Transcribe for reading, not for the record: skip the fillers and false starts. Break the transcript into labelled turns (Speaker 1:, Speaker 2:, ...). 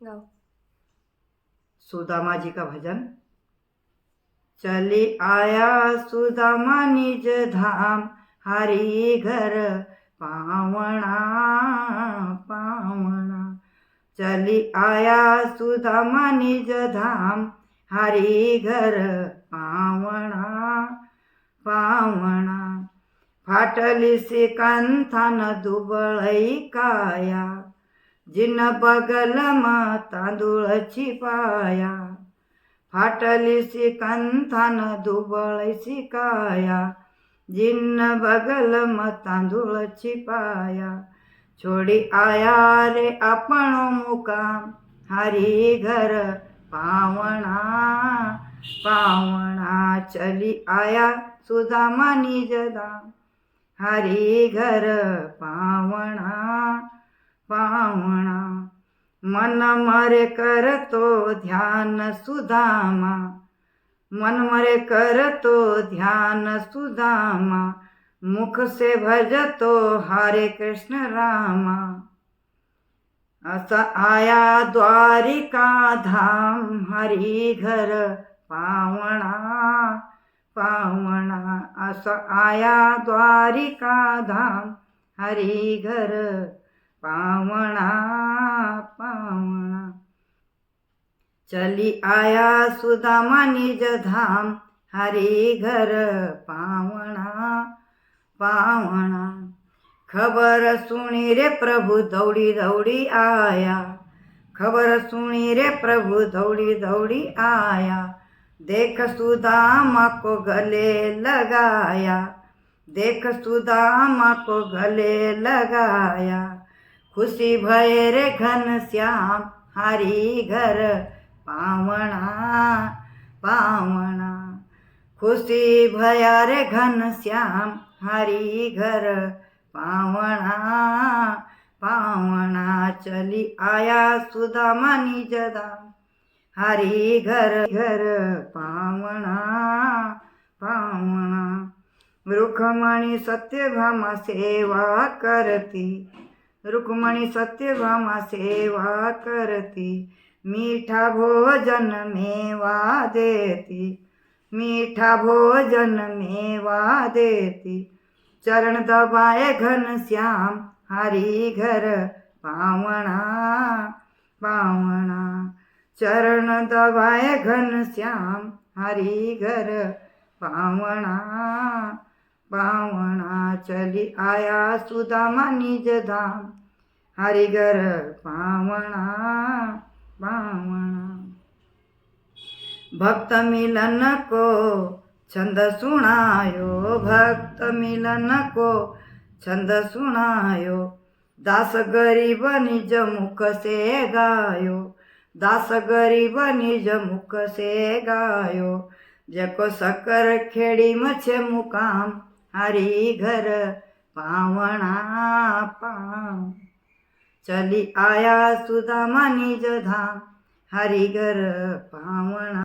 Speaker 1: गाओ।
Speaker 2: सुदामा जी का भजन। चली आया सुदामा निज धाम, हरि घर पावना पावना। चली आया सुदामा निज धाम, हरि घर पावना पावना। फाटली सिकंथान दुबळई काया, जिन बगलमा तांदूळची पाया। फाटली सिकंथान दुबळी काया, जिन बगलमा तांदूळची पाया। छोड़ी आया रे आपणो मुकाम, हरि घर पावना पावना। चली आया सुदामा निज धाम, हरि घर पावना पावना। मन मरे करतो ध्यान सुदामा, मन मरे करतो ध्यान सुदामा। मुख से भजतो हरे कृष्ण रामा। असा आया द्वारिका धाम, हरि घर पावना पावना। असा आया द्वारिका धाम, हरि घर पावना पावना। चली आया सुदामा निज धाम, हरि घर पावना पावना। खबर सुनी रे प्रभु दौड़ी दौड़ी आया, खबर सुनी रे प्रभु दौड़ी दौड़ी आया। देख सुदामा को गले लगाया, देख सुदामा को गले लगाया। खुशी भये रे घनश्याम, हरि घर पावना पावना। खुशी भया रे घनश्याम, हरि घर पावना पावना। चली आया सुदामा निज धाम, हरि घर पावना पावना। रुक्मणी सत्यभामा सेवा करती, रुक्मणी सत्यभामा सेवा करती। मीठा भोजन मेवा देती, मीठा भोजन मेवा देती। चरण दबाए घनश्याम, हरि घर पावना पावना। चरण दबाए घनश्याम, हरि घर पावना पावना। चली आया सुदामा निज धाम, हरि घर पावना पावना। भक्त मिलन को छंद सुनायो, भक्त मिलन को छंद सुनायो। दास गरीब निज मुख से गायो, दास गरीब निज मुख से गायो। जको सकर खेड़ी मछे मुकाम, हरि घर पावना पाव। चली आया सुदामा निज धाम, हरि घर पावना।